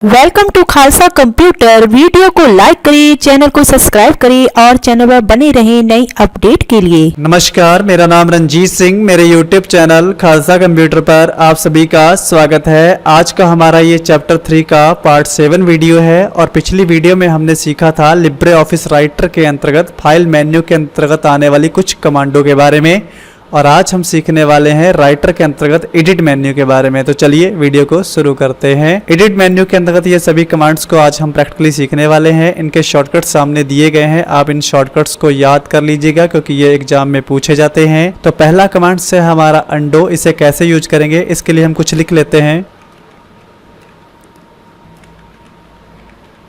Welcome to Khalsa computer. Video को like करिए, channel को सब्सक्राइब करिए और चैनल पर बने रहें नई अपडेट के लिए। नमस्कार, मेरा नाम रंजीत सिंह। मेरे यूट्यूब चैनल खालसा कंप्यूटर पर आप सभी का स्वागत है। आज का हमारा ये चैप्टर 3 का पार्ट 7 वीडियो है और पिछली वीडियो में हमने सीखा था लिब्रे ऑफिस राइटर के अंतर्गत फाइल मेन्यू के अंतर्गत आने वाली कुछ कमांडों के बारे में, और आज हम सीखने वाले हैं राइटर के अंतर्गत एडिट मेन्यू के बारे में। तो चलिए वीडियो को शुरू करते हैं। एडिट मेन्यू के अंतर्गत ये सभी कमांड्स को आज हम प्रैक्टिकली सीखने वाले हैं। इनके शॉर्टकट सामने दिए गए हैं, आप इन शॉर्टकट्स को याद कर लीजिएगा क्योंकि ये एग्जाम में पूछे जाते हैं। तो पहला कमांड से हमारा अंडो, इसे कैसे यूज करेंगे इसके लिए हम कुछ लिख लेते हैं।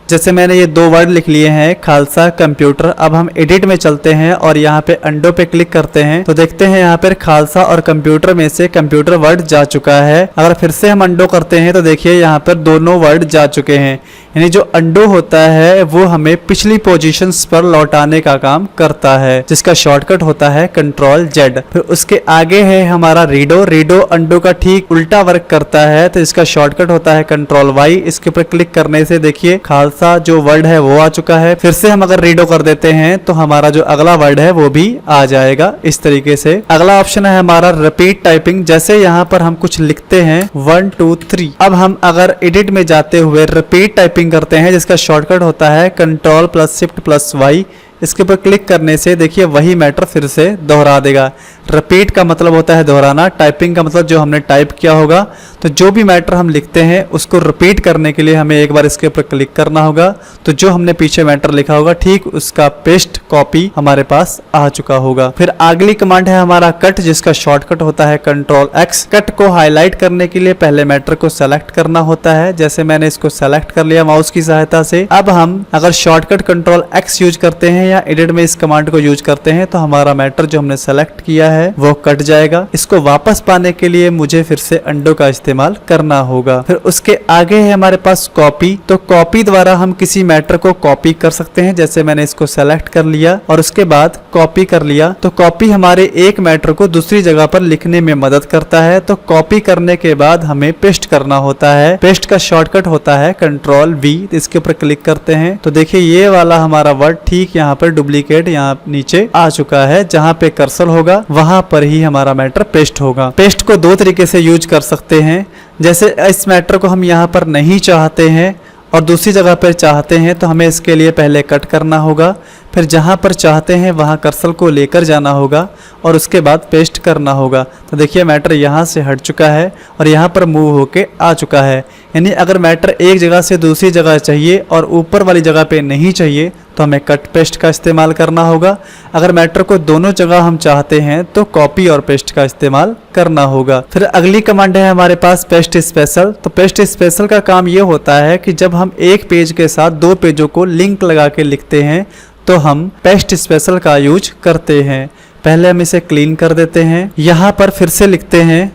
जैसे मैंने ये दो वर्ड लिख लिए हैं, खालसा कंप्यूटर। अब हम एडिट में चलते हैं और यहाँ पे अंडो पे क्लिक करते हैं तो देखते हैं यहाँ पर खालसा और कंप्यूटर में से कंप्यूटर वर्ड जा चुका है। अगर फिर से हम अंडो करते हैं तो देखिए यहाँ पर दोनों वर्ड जा चुके हैं। यानी जो अंडो होता है वो हमें पिछली पोजीशंस पर लौटाने का काम करता है, जिसका शॉर्टकट होता है Ctrl+Z। फिर उसके आगे है हमारा रीडो। रीडो अंडो का ठीक उल्टा वर्क करता है तो इसका शॉर्टकट होता है Ctrl+Y। इसके ऊपर क्लिक करने से देखिए खालसा जो वर्ड है वो आ चुका है। फिर से हम अगर रीडो कर देते हैं तो हमारा जो अगला वर्ड है वो भी आ जाएगा इस तरीके से। अगला ऑप्शन है हमारा रिपीट टाइपिंग। जैसे यहाँ पर हम कुछ लिखते हैं 1 2 3। अब हम अगर एडिट में जाते हुए रिपीट टाइपिंग करते हैं जिसका शॉर्टकट होता है Ctrl+Shift+Y। इसके ऊपर क्लिक करने से देखिए वही मैटर फिर से दोहरा देगा। रिपीट का मतलब होता है दोहराना, टाइपिंग का मतलब जो हमने टाइप किया होगा। तो जो भी मैटर हम लिखते हैं उसको रिपीट करने के लिए हमें एक बार इसके ऊपर क्लिक करना होगा। तो जो हमने पीछे मैटर लिखा होगा ठीक उसका पेस्ट कॉपी हमारे पास आ चुका होगा। फिर अगली कमांड है हमारा कट, जिसका शॉर्टकट होता है Ctrl+X। कट को हाईलाइट करने के लिए पहले मैटर को सेलेक्ट करना होता है। जैसे मैंने इसको सेलेक्ट कर लिया माउस की सहायता से। अब हम अगर शॉर्टकट Ctrl+X यूज करते हैं या एडिट में इस कमांड को यूज करते हैं तो हमारा मैटर जो हमने सेलेक्ट किया है वो कट जाएगा। इसको वापस पाने के लिए मुझे फिर से अंडो का इस्तेमाल करना होगा। फिर उसके आगे है हमारे पास कॉपी। तो कॉपी द्वारा हम किसी मैटर को कॉपी कर सकते हैं। जैसे मैंने इसको सेलेक्ट कर लिया और उसके बाद कॉपी कर लिया। तो कॉपी हमारे एक मैटर को दूसरी जगह पर लिखने में मदद करता है। तो कॉपी करने के बाद हमें पेस्ट करना होता है। पेस्ट का शॉर्टकट होता है Ctrl+V। इसके ऊपर क्लिक करते हैं तो देखिए ये वाला हमारा वर्ड ठीक यहाँ पर डुप्लीकेट यहाँ नीचे आ चुका है। जहाँ पे कर्सर होगा वहां पर ही हमारा मैटर पेस्ट होगा। पेस्ट को दो तरीके से यूज कर सकते हैं। जैसे इस मैटर को हम यहाँ पर नहीं चाहते हैं और दूसरी जगह पर चाहते हैं तो हमें इसके लिए पहले कट करना होगा। फिर जहाँ पर चाहते हैं वहाँ कर्सर को लेकर जाना होगा और उसके बाद पेस्ट करना होगा। तो देखिए मैटर यहाँ से हट चुका है और यहाँ पर मूव होके आ चुका है। यानी अगर मैटर एक जगह से दूसरी जगह चाहिए और ऊपर वाली जगह पे नहीं चाहिए तो हमें कट पेस्ट का इस्तेमाल करना होगा। अगर मैटर को दोनों जगह हम चाहते हैं तो कॉपी और पेस्ट का इस्तेमाल करना होगा। फिर अगली कमांड है हमारे पास पेस्ट स्पेशल। तो पेस्ट स्पेशल का काम ये होता है कि जब हम एक पेज के साथ दो पेजों को लिंक लगा के लिखते हैं तो हम पेस्ट स्पेशल का यूज करते हैं। पहले हम इसे क्लीन कर देते हैं। यहाँ पर फिर से लिखते हैं,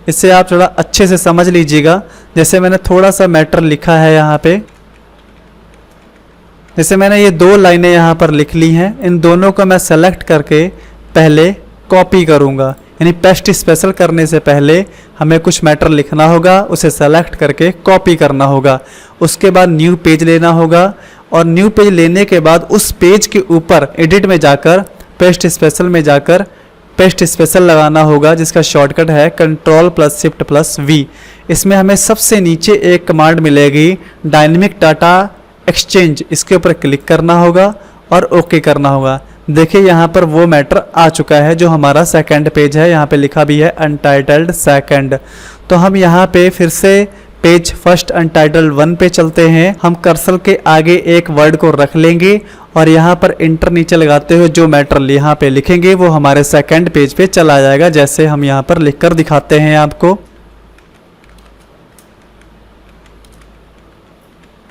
इससे आप थोड़ा अच्छे से समझ लीजिएगा। जैसे मैंने थोड़ा सा मैटर लिखा है यहाँ पे, जैसे मैंने ये दो लाइनें यहाँ पर लिख ली हैं, इन दोनों को मैं सेलेक्ट करके पहले कॉपी करूँगा। यानी पेस्ट स्पेशल करने से पहले हमें कुछ मैटर लिखना होगा, उसे सेलेक्ट करके कॉपी करना होगा। उसके बाद न्यू पेज लेना होगा और न्यू पेज लेने के बाद उस पेज के ऊपर एडिट में जाकर पेस्ट स्पेशल में जाकर पेस्ट स्पेशल लगाना होगा, जिसका शॉर्टकट है Ctrl+Shift+V। इसमें हमें सबसे नीचे एक कमांड मिलेगी डायनेमिक डाटा एक्सचेंज। इसके ऊपर क्लिक करना होगा और ओके करना होगा। देखिए यहाँ पर वो मैटर आ चुका है जो हमारा सेकंड पेज है। यहाँ पे लिखा भी है अनटाइटल्ड सेकंड। तो हम यहाँ पे फिर से पेज फर्स्ट अनटाइटल्ड 1 पे चलते हैं। हम कर्सर के आगे एक वर्ड को रख लेंगे और यहाँ पर इंटर नीचे लगाते हुए जो मैटर यहाँ पे लिखेंगे वो हमारे सेकंड पेज पे चला जाएगा। जैसे हम यहाँ पर लिखकर दिखाते हैं आपको।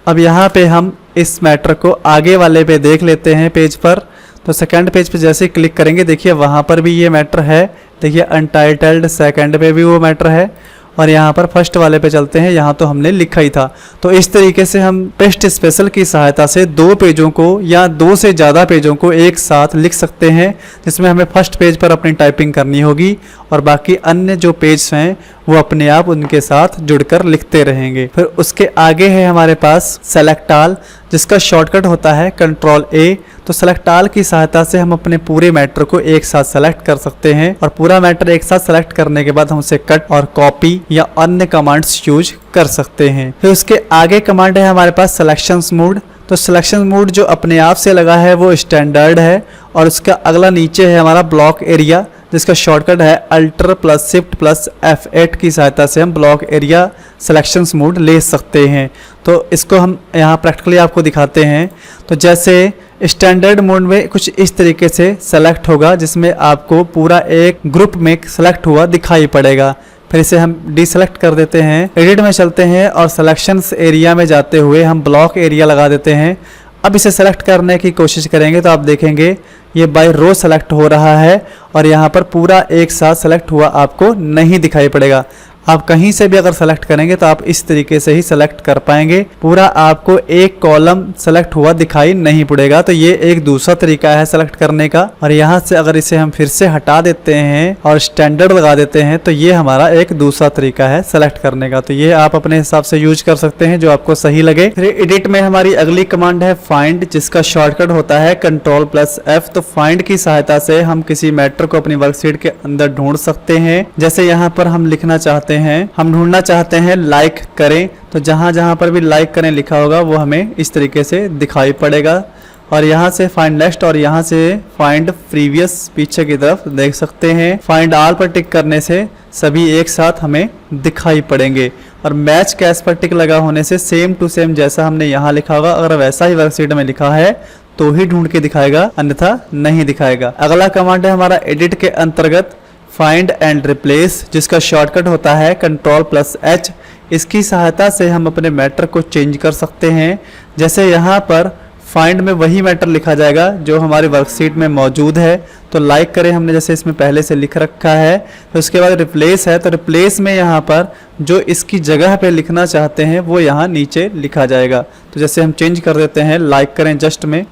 अब यहाँ पे हम इस मैटर को आगे वाले पे देख लेते हैं पेज पर। तो सेकंड पेज पे जैसे क्लिक करेंगे देखिए वहाँ पर भी ये मैटर है। देखिए अनटाइटल्ड सेकंड पे भी वो मैटर है और यहाँ पर फर्स्ट वाले पे चलते हैं, यहाँ तो हमने लिखा ही था। तो इस तरीके से हम पेस्ट स्पेशल की सहायता से दो पेजों को या दो से ज़्यादा पेजों को एक साथ लिख सकते हैं, जिसमें हमें फर्स्ट पेज पर अपनी टाइपिंग करनी होगी और बाकी अन्य जो पेज हैं वो अपने आप उनके साथ जुड़कर लिखते रहेंगे। फिर उसके आगे है हमारे पास सेलेक्ट ऑल, जिसका शॉर्टकट होता है कंट्रोल ए। तो सेलेक्ट ऑल की सहायता से हम अपने पूरे मैटर को एक साथ सेलेक्ट कर सकते हैं और पूरा मैटर एक साथ सेलेक्ट करने के बाद हम उसे कट और कॉपी या अन्य कमांड्स यूज कर सकते हैं। फिर उसके आगे कमांड है हमारे पास सिलेक्शंस मोड। तो सिलेक्शन मोड जो अपने आप से लगा है वो स्टैंडर्ड है और उसका अगला नीचे है हमारा ब्लॉक एरिया, जिसका शॉर्टकट है alter plus shift plus F8 की सहायता से हम ब्लॉक एरिया सिलेक्शंस मोड ले सकते हैं। तो इसको हम यहाँ प्रैक्टिकली आपको दिखाते हैं। तो जैसे स्टैंडर्ड मोड में कुछ इस तरीके से सेलेक्ट होगा, जिसमें आपको पूरा एक ग्रुप में सेलेक्ट हुआ दिखाई पड़ेगा। फिर इसे हम डीसेलेक्ट कर देते हैं, एडिट में चलते हैं और सिलेक्शंस एरिया में जाते हुए हम ब्लॉक एरिया लगा देते हैं। अब इसे सेलेक्ट करने की कोशिश करेंगे तो आप देखेंगे ये बाय रो सेलेक्ट हो रहा है और यहाँ पर पूरा एक साथ सेलेक्ट हुआ आपको नहीं दिखाई पड़ेगा। आप कहीं से भी अगर सेलेक्ट करेंगे तो आप इस तरीके से ही सेलेक्ट कर पाएंगे, पूरा आपको एक कॉलम सेलेक्ट हुआ दिखाई नहीं पड़ेगा। तो ये एक दूसरा तरीका है सेलेक्ट करने का। और यहाँ से अगर इसे हम फिर से हटा देते हैं और स्टैंडर्ड लगा देते हैं तो ये हमारा एक दूसरा तरीका है सेलेक्ट करने का। तो ये आप अपने हिसाब से यूज कर सकते हैं जो आपको सही लगे। फिर एडिट में हमारी अगली कमांड है फाइंड, जिसका शॉर्टकट होता है कंट्रोल प्लस F। तो फाइंड की सहायता से हम किसी मैटर को अपनी वर्कशीट के अंदर ढूंढ सकते हैं। जैसे यहाँ पर हम लिखना चाहते हैं, हम ढूंढना चाहते हैं लाइक करें, तो जहां जहां पर भी लाइक करें लिखा होगा वो हमें इस तरीके से दिखाई पड़ेगा। और यहाँ से फाइंड नेक्स्ट और यहाँ से फाइंड प्रीवियस पीछे की तरफ देख सकते हैं। फाइंड ऑल पर टिक करने से सभी एक साथ हमें दिखाई पड़ेंगे। और मैच कैश पर टिक लगा होने से सेम टू सेम जैसा हमने यहाँ लिखा होगा अगर वैसा ही वर्कशीट में लिखा है तो ही ढूंढ के दिखाएगा, अन्यथा नहीं दिखाएगा। अगला कमांड है हमारा एडिट के अंतर्गत फाइंड एंड रिप्लेस, जिसका शॉर्टकट होता है कंट्रोल प्लस H। इसकी सहायता से हम अपने मैटर को चेंज कर सकते हैं। जैसे यहाँ पर फाइंड में वही मैटर लिखा जाएगा जो हमारी वर्कशीट में मौजूद है। तो लाइक करें हमने जैसे इसमें पहले से लिख रखा है। तो उसके बाद रिप्लेस है, तो रिप्लेस में यहाँ पर जो इसकी जगह पे लिखना चाहते हैं वो यहाँ नीचे लिखा जाएगा। तो जैसे हम चेंज कर देते हैं लाइक करें जस्ट में,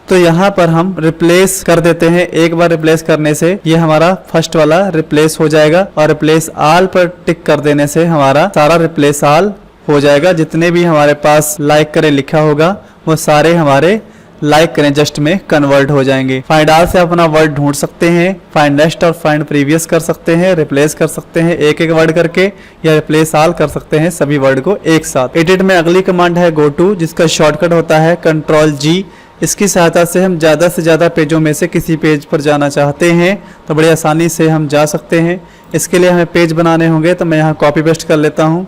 तो यहाँ पर हम रिप्लेस कर देते हैं। एक बार रिप्लेस करने से ये हमारा फर्स्ट वाला रिप्लेस हो जाएगा और रिप्लेस ऑल पर टिक कर देने से हमारा सारा रिप्लेस ऑल हो जाएगा। जितने भी हमारे पास लाइक करें लिखा होगा वो सारे हमारे लाइक करें जस्ट में कन्वर्ट हो जाएंगे। फाइंड ऑल से अपना वर्ड ढूंढ सकते हैं, फाइंड नेक्स्ट और फाइंड प्रीवियस कर सकते हैं, रिप्लेस कर सकते हैं एक एक वर्ड करके, या रिप्लेस ऑल कर सकते हैं सभी वर्ड को एक साथ। एडिट में अगली कमांड है गो टू, जिसका शॉर्टकट होता है कंट्रोल G। इसकी सहायता से हम ज़्यादा से ज़्यादा पेजों में से किसी पेज पर जाना चाहते हैं तो बड़ी आसानी से हम जा सकते हैं। इसके लिए हमें पेज बनाने होंगे, तो मैं यहाँ कॉपी पेस्ट कर लेता हूँ।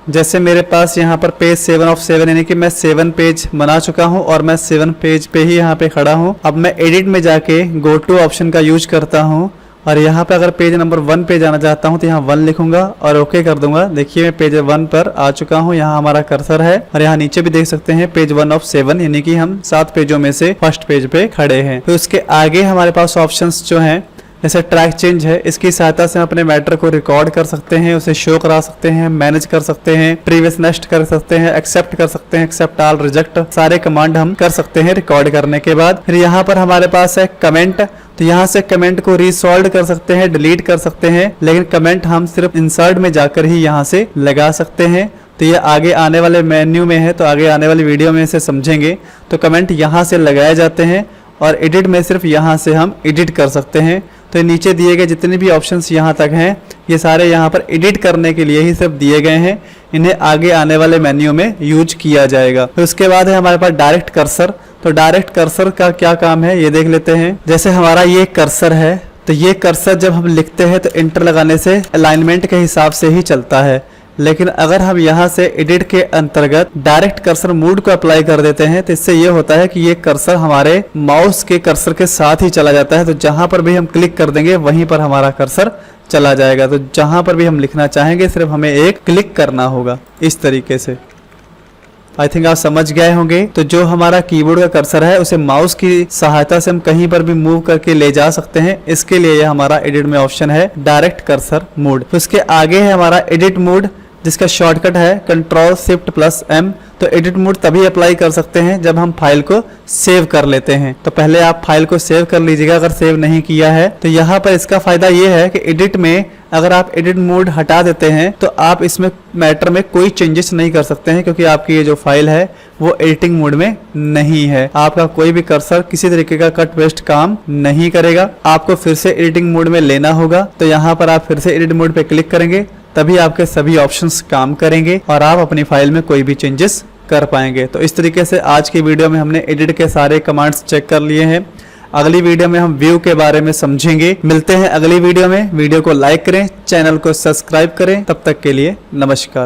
जैसे मेरे पास यहाँ पर पेज 7 ऑफ 7 यानी कि मैं 7 पेज बना चुका हूँ और मैं 7 पेज पे ही यहाँ पे खड़ा हूँ। अब मैं एडिट में जाके गो टू ऑप्शन का यूज करता हूँ और यहाँ पे अगर पेज नंबर 1 पे जाना चाहता हूँ तो यहाँ 1 लिखूंगा और ओके कर दूंगा। देखिए मैं पेज 1 पर आ चुका हूँ, यहाँ हमारा कर्सर है और यहाँ नीचे भी देख सकते हैं पेज 1 ऑफ 7 यानी कि हम 7 पेजों में से फर्स्ट पेज पे खड़े हैं। तो उसके आगे हमारे पास ऑप्शंस जो हैं जैसे ट्रैक चेंज है, इसकी सहायता से हम अपने मैटर को रिकॉर्ड कर सकते हैं, उसे शो करा सकते हैं, मैनेज कर सकते हैं, प्रीवियस नेक्स्ट कर सकते हैं, एक्सेप्ट कर सकते हैं, एक्सेप्ट ऑल, रिजेक्ट, सारे कमांड हम कर सकते हैं रिकॉर्ड करने के बाद। फिर यहाँ पर हमारे पास है कमेंट, तो यहाँ से कमेंट को रीसॉल्व कर सकते हैं, डिलीट कर सकते हैं, लेकिन कमेंट हम सिर्फ इंसर्ट में जाकर ही यहाँ से लगा सकते हैं। तो ये आगे आने वाले मेन्यू में है, तो आगे आने वाली वीडियो में इसे समझेंगे। तो कमेंट यहाँ से लगाए जाते हैं और एडिट में सिर्फ यहाँ से हम एडिट कर सकते हैं। तो नीचे दिए गए जितने भी ऑप्शंस यहाँ तक हैं ये सारे यहाँ पर एडिट करने के लिए ही सिर्फ दिए गए हैं, इन्हें आगे आने वाले मेन्यू में यूज किया जाएगा। तो उसके बाद है हमारे पास डायरेक्ट कर्सर। तो डायरेक्ट कर्सर का क्या काम है ये देख लेते हैं। जैसे हमारा ये कर्सर है, तो ये कर्सर जब हम लिखते हैं तो इंटर लगाने से अलाइनमेंट के हिसाब से ही चलता है, लेकिन अगर हम यहाँ से एडिट के अंतर्गत डायरेक्ट कर्सर मोड को अप्लाई कर देते हैं तो इससे ये होता है कि ये कर्सर हमारे माउस के कर्सर के साथ ही चला जाता है। तो जहां पर भी हम क्लिक कर देंगे वहीं पर हमारा कर्सर चला जाएगा। तो जहां पर भी हम लिखना चाहेंगे सिर्फ हमें एक क्लिक करना होगा इस तरीके से। आई थिंक आप समझ गए होंगे। तो जो हमारा कीबोर्ड का कर्सर है उसे माउस की सहायता से हम कहीं पर भी मूव करके ले जा सकते हैं। इसके लिए हमारा एडिट में ऑप्शन है डायरेक्ट कर्सर मोड। तो उसके आगे है हमारा एडिट मोड, जिसका शॉर्टकट है Ctrl+Shift+M। तो एडिट मोड तभी अप्लाई कर सकते हैं जब हम फाइल को सेव कर लेते हैं। तो पहले आप फाइल को सेव कर लीजिएगा अगर सेव नहीं किया है। तो यहाँ पर इसका फायदा ये है कि एडिट में अगर आप एडिट मोड हटा देते हैं तो आप इसमें मैटर में कोई चेंजेस नहीं कर सकते हैं, क्योंकि आपकी ये जो फाइल है वो एडिटिंग मोड में नहीं है। आपका कोई भी कर्सर किसी तरीके का कट पेस्ट काम नहीं करेगा। आपको फिर से एडिटिंग मोड में लेना होगा। तो यहाँ पर आप फिर से एडिट मोड पे क्लिक करेंगे, तभी आपके सभी ऑप्शंस काम करेंगे और आप अपनी फाइल में कोई भी चेंजेस कर पाएंगे। तो इस तरीके से आज की वीडियो में हमने एडिट के सारे कमांड्स चेक कर लिए हैं। अगली वीडियो में हम व्यू के बारे में समझेंगे। मिलते हैं अगली वीडियो में। वीडियो को लाइक करें, चैनल को सब्सक्राइब करें। तब तक के लिए नमस्कार।